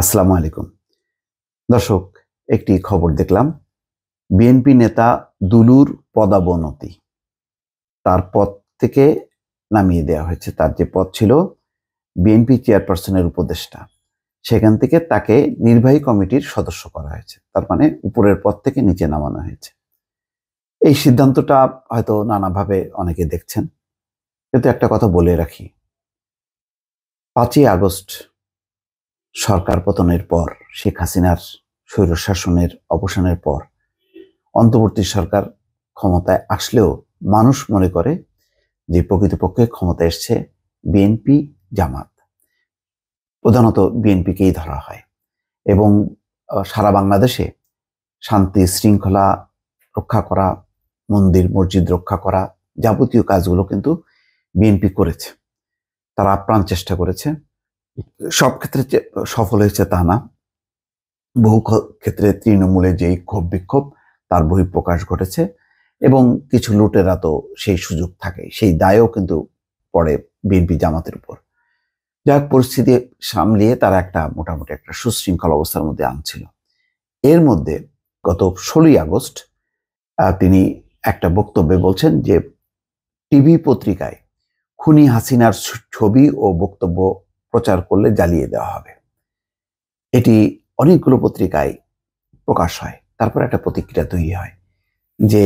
আসসালামু আলাইকুম দর্শক, একটি খবর দেখলাম। বিএনপি নেতা দুলুর পদাবনতি, তার পদ থেকে নামিয়ে দেওয়া হয়েছে। তার যে পদ ছিল বিএনপি চেয়ারপারসনের উপদেষ্টা, সেখান থেকে তাকে নির্বাহী কমিটির সদস্য করা হয়েছে। তার মানে উপরের পদ থেকে নিচে নামানো হয়েছে। এই সিদ্ধান্তটা হয়তো নানাভাবে অনেকে দেখছেন, কিন্তু একটা কথা বলে রাখি, 5ই আগস্ট সরকার পতনের পর, শেখ হাসিনার স্বৈরশাসনের অবসানের পর অন্তর্বর্তী সরকার ক্ষমতায় আসলেও মানুষ মনে করে যে প্রকৃতপক্ষে ক্ষমতায় এসছে বিএনপি জামাত, প্রধানত বিএনপিকেই ধরা হয়। এবং সারা বাংলাদেশে শান্তি শৃঙ্খলা রক্ষা করা, মন্দির মসজিদ রক্ষা করা, যাবতীয় কাজগুলো কিন্তু বিএনপি করেছে। তারা আপ্রাণ চেষ্টা করেছে। সব ক্ষেত্রে সফল হয়েছে তা না, বহু ক্ষেত্রে তৃণমূলে যেই ক্ষোভ বিক্ষোভ তার বহিঃপ্রকাশ ঘটেছে, এবং কিছু লুটেরা তো সেই সুযোগ থাকে, সেই দায়ও কিন্তু পড়ে বিএনপি জামাতের উপর। যাক, পরিস্থিতি সামলিয়ে তারা একটা মোটামুটি একটা সুশৃঙ্খল অবস্থার মধ্যে আনছিল। এর মধ্যে গত 16ই আগস্ট তিনি একটা বক্তব্যে বলছেন যে টিভি পত্রিকায় খুনি হাসিনার ছবি ও বক্তব্য প্রচার করলে জ্বালিয়ে দেওয়া হবে। এটি অনেকগুলো পত্রিকায় প্রকাশ হয়। তারপর একটা প্রতিক্রিয়া তৈরি হয় যে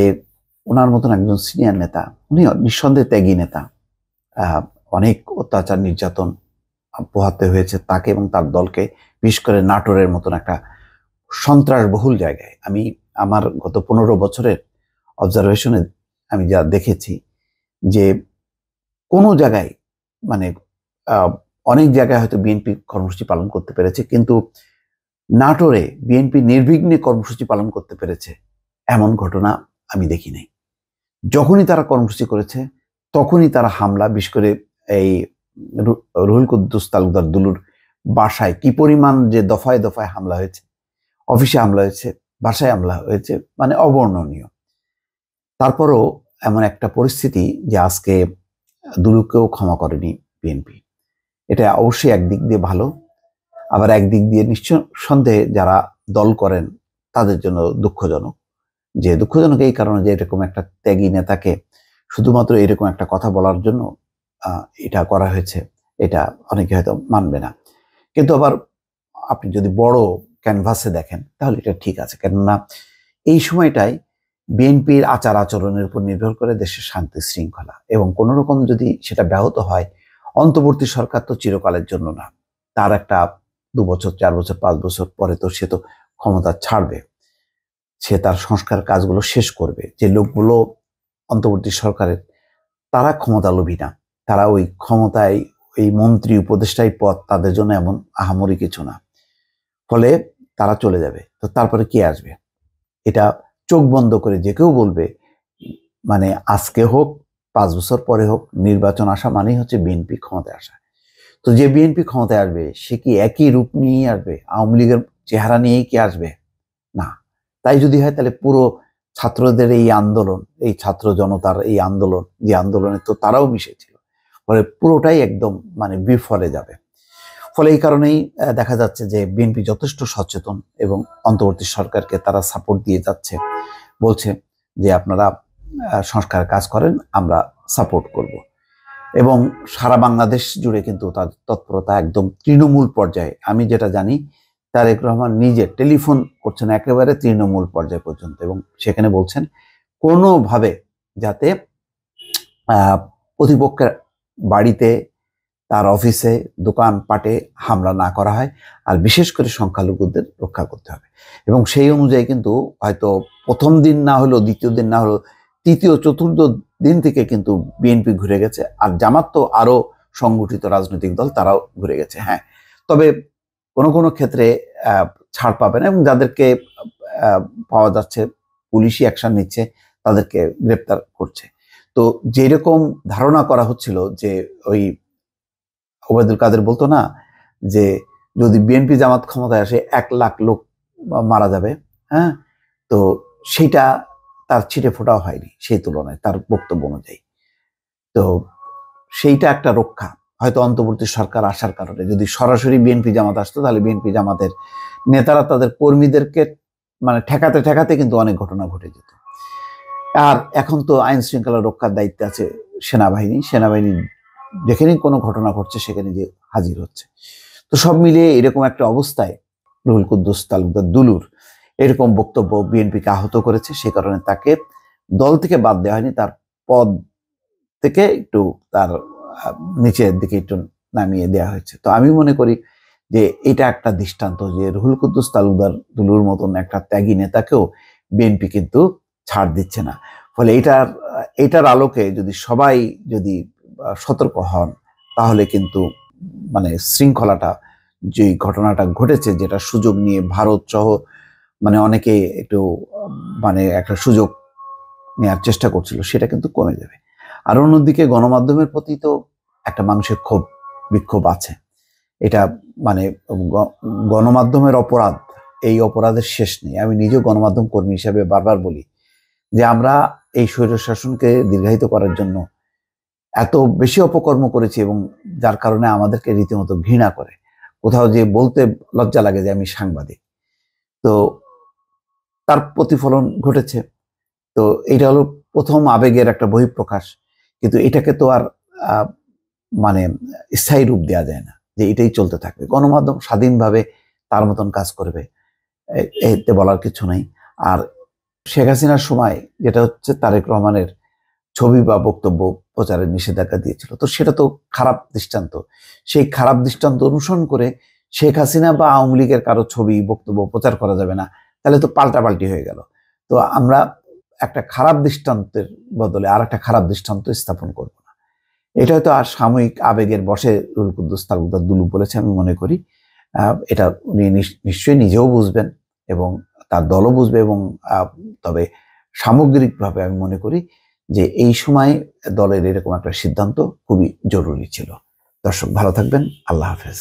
ওনার মতন একজন সিনিয়র নেতা, উনি নিঃসন্দেহে ত্যাগী নেতা, অনেক অত্যাচার নির্যাতন পোহাতে হয়েছে তাকে এবং তার দলকে, বিশেষ করে নাটোরের মতন একটা সন্ত্রাসবহুল জায়গায়। আমি আমার গত 15 বছরের অবজারভেশনে আমি যা দেখেছি যে কোনো জায়গায় মানে অনেক জায়গায় হয়তো বিএনপি কর্মসূচি পালন করতে পেরেছে, কিন্তু নাটোরে বিএনপি নির্বিঘ্নে কর্মসূচি পালন করতে পেরেছে এমন ঘটনা আমি দেখি নাই। যখনই তারা কর্মসূচি করেছে তখনই তারা হামলা, বিশেষ করে এই রুহুল কুদ্দুস তালুকদার দুলুর বাসায় কি পরিমাণ যে দফায় দফায় হামলা হয়েছে, অফিসে হামলা হয়েছে, বাসায় হামলা হয়েছে, মানে অবর্ণনীয়। তারপরও এমন একটা পরিস্থিতি যে আজকে দুলুকেও ক্ষমা করেনি বিএনপি। এটা অবশ্যই একদিক দিয়ে ভালো, আবার একদিক দিয়ে নিঃসন্দেহে যারা দল করেন তাদের জন্য দুঃখজনক। যে দুঃখজনক এই কারণে যে এরকম একটা ত্যাগী নেতাকে শুধুমাত্র এরকম একটা কথা বলার জন্য এটা করা হয়েছে, এটা অনেকে হয়তো মানবে না। কিন্তু আবার আপনি যদি বড় ক্যানভাসে দেখেন তাহলে এটা ঠিক আছে, কেননা এই সময়টায় বিএনপির আচার আচরণের উপর নির্ভর করে দেশের শান্তি শৃঙ্খলা, এবং কোনো রকম যদি সেটা ব্যাহত হয়, অন্তর্বর্তী সরকার তো চিরকালের জন্য না, তার একটা 2 বছর 4 বছর 5 বছর পরে তো সে তো ক্ষমতা ছাড়বে, সে তার সংস্কার কাজগুলো শেষ করবে। যে লোকগুলো অন্তর্বর্তী সরকারের, তারা ক্ষমতা লোভী না, তারা ওই ক্ষমতায় ওই মন্ত্রী উপদেষ্টাই পদ তাদের জন্য এমন আহামরি কিছু না। ফলে তারা চলে যাবে, তো তারপরে কে আসবে? এটা চোখ বন্ধ করে যে কেউ বলবে, মানে আজকে হোক 5 বছর পরে হোক, নির্বাচন আসা মানেই হচ্ছে বিএনপি ক্ষমতায় আসা। তো যে বিএনপি ক্ষমতায় আসবে সে কি একই রূপ নিয়েই আসবে? আওয়ামী লীগের চেহারা নিয়েই কি আসবে? না। তাই যদি হয় তাহলে পুরো ছাত্রদের এই আন্দোলন, এই ছাত্র জনতার এই আন্দোলন, যে আন্দোলনে তো তারাও মিশেছিল, ফলে পুরোটাই একদম মানে বিফলে যাবে। ফলে এই কারণেই দেখা যাচ্ছে যে বিএনপি যথেষ্ট সচেতন এবং অন্তর্বর্তী সরকারকে তারা সাপোর্ট দিয়ে যাচ্ছে, বলছে যে আপনারা সংস্কার কাজ করেন, আমরা সাপোর্ট করব। এবং সারা বাংলাদেশ জুড়ে কিন্তু তার তৎপরতা একদম তৃণমূল পর্যায়ে। আমি যেটা জানি, তারেক রহমান নিজে টেলিফোন করছেন একেবারে তৃণমূল পর্যায় পর্যন্ত, এবং সেখানে বলছেন কোনোভাবে যাতে প্রতিপক্ষের বাড়িতে, তার অফিসে, দোকানপাটে হামলা না করা হয়, আর বিশেষ করে সংখ্যালঘুদের রক্ষা করতে হবে। এবং সেই অনুযায়ী কিন্তু হয়তো প্রথম দিন না হলেও, দ্বিতীয় দিন না হলেও, তৃতীয় চতুর্থ দিন থেকে কিন্তু বিএনপি ঘুরে গেছে, আর জামাত তো আরো সংগঠিত রাজনৈতিক দল, তারাও ঘুরে গেছে। হ্যাঁ, তবে কোনো কোনো ক্ষেত্রে ছাড় পাবে না, এবং যাদেরকে পাওয়া যাচ্ছে, পুলিশই অ্যাকশন নিচ্ছে, তাদেরকে গ্রেপ্তার করছে। তো যেরকম ধারণা করা হচ্ছিল যে ওই ওবায়দুল কাদের বলতো না যে যদি বিএনপি জামাত ক্ষমতায় আসে 1 লাখ লোক মারা যাবে, হ্যাঁ, তো সেইটা তার ছিটে ফোটাও হয়নি সেই তুলনায়, তার বক্তব্য অনুযায়ী। তো সেইটা একটা রক্ষা, হয়তো অন্তর্বর্তী সরকার আসার কারণে যদি সরাসরি বিএনপি জামাত আসতো তাহলে বিএনপি জামাতের নেতারা তাদের কর্মীদেরকে মানে ঠেকাতে ঠেকাতে কিন্তু অনেক ঘটনা ঘটে যেত। আর এখন তো আইন শৃঙ্খলা রক্ষার দায়িত্বে আছে সেনাবাহিনী যেখানেই কোনো ঘটনা ঘটছে সেখানে যে হাজির হচ্ছে। তো সব মিলিয়ে এরকম একটা অবস্থায় রুহুল কুদ্দুস তালুকদার দুলুর এরকম বক্তব্য বিএনপিকে আহত করেছে, সে কারণে তাকে দল থেকে বাদ দেওয়া হয়নি, তার পদ থেকে একটু তার নিচের দিকে একটু নামিয়ে দেওয়া হয়েছে। তো আমি মনে করি যে এটা একটা দৃষ্টান্ত যে রুহুল কুদ্দুস তালুকদার দুলুর মতন একটা ত্যাগী নেতাকেও বিএনপি কিন্তু ছাড় দিচ্ছে না। ফলে এটার আলোকে যদি সবাই যদি সতর্ক হন তাহলে কিন্তু মানে শৃঙ্খলাটা যে ঘটনাটা ঘটেছে, যেটা সুযোগ নিয়ে ভারত সহ মানে অনেকে একটু মানে একটা সুযোগ নেওয়ার চেষ্টা করছিল, সেটা কিন্তু কমে যাবে। আর অন্যদিকে গণমাধ্যমের প্রতি তো একটা মানুষের বিক্ষোভ আছে। এটা মানে গণমাধ্যমের অপরাধ, এই অপরাধের শেষ নেই। আমি নিজেও গণমাধ্যম কর্মী হিসাবে বারবার বলি যে আমরা এই স্বৈরশাসনকে দীর্ঘায়িত করার জন্য এত বেশি অপকর্ম করেছি এবং যার কারণে আমাদেরকে রীতিমতো ঘৃণা করে, কোথাও যে বলতে লজ্জা লাগে যে আমি সাংবাদিক। তো তার প্রতিফলন ঘটেছে। তো এটা হলো প্রথম আবেগের একটা বহিঃপ্রকাশ, কিন্তু এটাকে তো আর মানে স্থায়ী রূপ দেওয়া যায় না যে এটাই চলতে থাকবে। গণমাধ্যম স্বাধীনভাবে তার মতন কাজ করবে, এতে বলার কিছু নাই। আর শেখ হাসিনার সময় যেটা হচ্ছে তারেক রহমানের ছবি বা বক্তব্য প্রচারের নিষেধাজ্ঞা দিয়েছিল, তো সেটা তো খারাপ দৃষ্টান্ত। সেই খারাপ দৃষ্টান্ত অনুসরণ করে শেখ হাসিনা বা আওয়ামী লীগের কারো ছবি বক্তব্য প্রচার করা যাবে না, তাহলে তো পাল্টাপাল্টি হয়ে গেল। তো আমরা একটা খারাপ দৃষ্টান্তের বদলে আর একটা খারাপ দৃষ্টান্ত স্থাপন করব না। এটা হয়তো আর সাময়িক আবেগের বশে রুহুল কুদ্দুস তালুকদার দুলু বলেছে আমি মনে করি। এটা উনি নিশ্চয়ই নিজেও বুঝবেন এবং তার দলও বুঝবে, এবং তবে সামগ্রিকভাবে আমি মনে করি যে এই সময় দলের এরকম একটা সিদ্ধান্ত খুবই জরুরি ছিল। দর্শক ভালো থাকবেন, আল্লাহ হাফেজ।